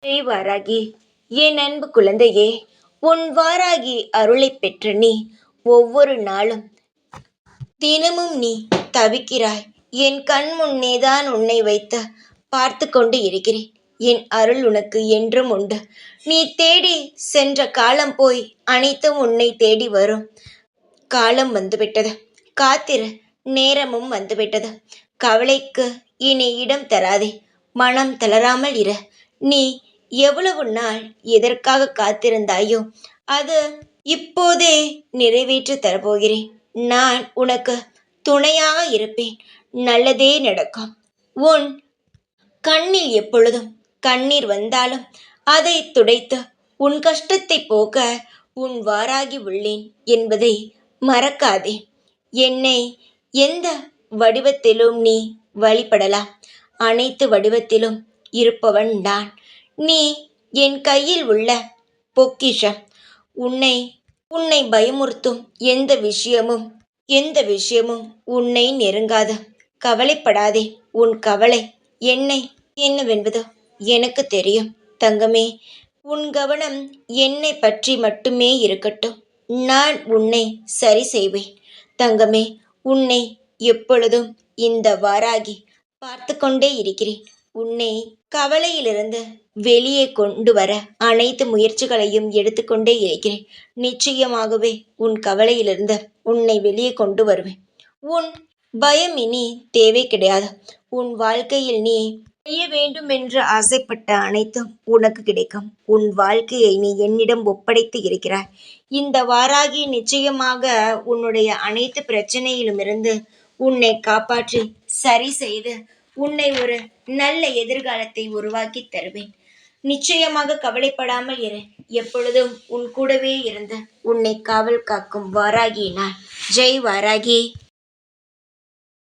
ஜெய் வாராகி. என் அன்பு குழந்தையே, உன் வாராகி அருளைப் பெற்ற நீ ஒவ்வொரு நாளும் தினமும் நீ தவிக்கிறாய். என் கண் முன்னேதான் உன்னை வைத்து பார்த்து கொண்டு இருக்கிறேன். என் அருள் உனக்கு என்றும் உண்டு. நீ தேடி சென்ற காலம் போய் அனைத்தும் உன்னை தேடி வரும் காலம் வந்துவிட்டது. காத்திரு, நேரமும் வந்துவிட்டது. கவலைக்கு இனி இடம் தராதே. மனம் தளராமல் இரு. நீ எவ்வளவு நாள் எதற்காக காத்திருந்தாயோ அது இப்போதே நிறைவேற்றி தரப்போகிறேன். நான் உனக்கு துணையாக இருப்பேன். நல்லதே நடக்கும். உன் கண்ணில் எப்பொழுதும் கண்ணீர் வந்தாலும் அதை துடைத்து உன் கஷ்டத்தை போக்க உன் வாராகி உள்ளேன் என்பதை மறக்காதே. என்னை எந்த வடிவத்திலும் நீ வழிபடலாம். அனைத்து வடிவத்திலும் இருப்பவன் நான். நீ என் கையில் உள்ள பொக்கிஷம். உன்னை உன்னை பயமுறுத்தும் எந்த விஷயமும் உன்னை நெருங்காது. கவலைப்படாதே. உன் கவலை என்னை என்னவென்பது எனக்கு தெரியும் தங்கமே. உன் கவனம் என்னை பற்றி மட்டுமே இருக்கட்டும். நான் உன்னை சரி செய்வேன் தங்கமே. உன்னை எப்பொழுதும் இந்த வாராகி பார்த்து கொண்டே இருக்கிறேன். உன்னை கவலையிலிருந்து வெளியே கொண்டு வர அனைத்து முயற்சிகளையும் எடுத்துக்கொண்டே இருக்கிறேன். நிச்சயமாகவே உன் கவலையிலிருந்து உன்னை வெளியே கொண்டு வருவேன். உன் பயம் இனி தேவை கிடையாது. உன் வாழ்க்கையில் நீ செய்ய வேண்டும் என்று ஆசைப்பட்ட அனைத்தும் உனக்கு கிடைக்கும். உன் வாழ்க்கையை நீ என்னிடம் ஒப்படைத்து இருக்கிறாய். இந்த வாராகி நிச்சயமாக உன்னுடைய அனைத்து பிரச்சனையிலுமிருந்து உன்னை காப்பாற்றி சரி செய்து உன்னை ஒரு நல்ல எதிர்காலத்தை உருவாக்கி தருவேன். நிச்சயமாக கவலைப்படாமல் இரு. எப்பொழுதும் உன் கூடவே இருந்து உன்னை காவல் காக்கும் வாராகி நான். ஜெய் வாராகி.